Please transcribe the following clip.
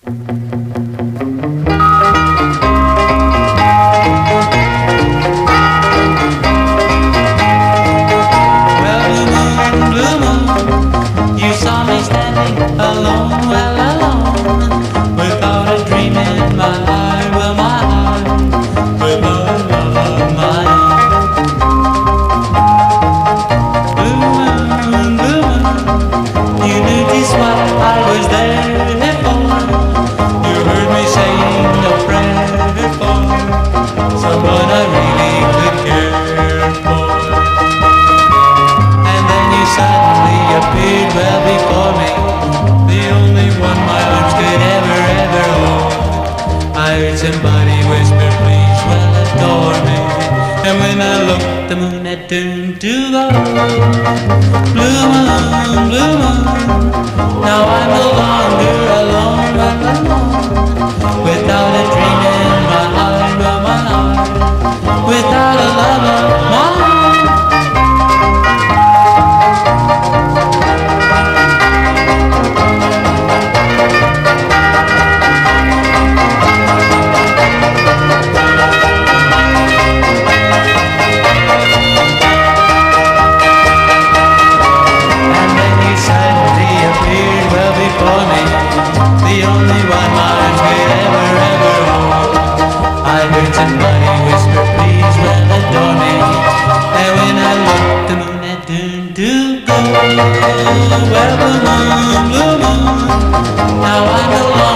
You saw me standing alone, well alone, without a dream in my heart, well my heart, without a love of my own. Blue moon, you knew just what I was there for. You heard me saying a prayer for someone I really could care for. And then you suddenly appeared well before me, the only one my arms could ever hold. I heard somebody whisper, please, well, adore me. And when I looked, the moon had turned to gold. Blue moon, now I'm no longer alone, well alone, without a dream in my heart, well my heart, without a love of my own. The only one my arms could ever hold. I heard somebody whisper, please, well, adore me. And when I looked, the moon had turned to gold. Well, blue moon, now I'm alone.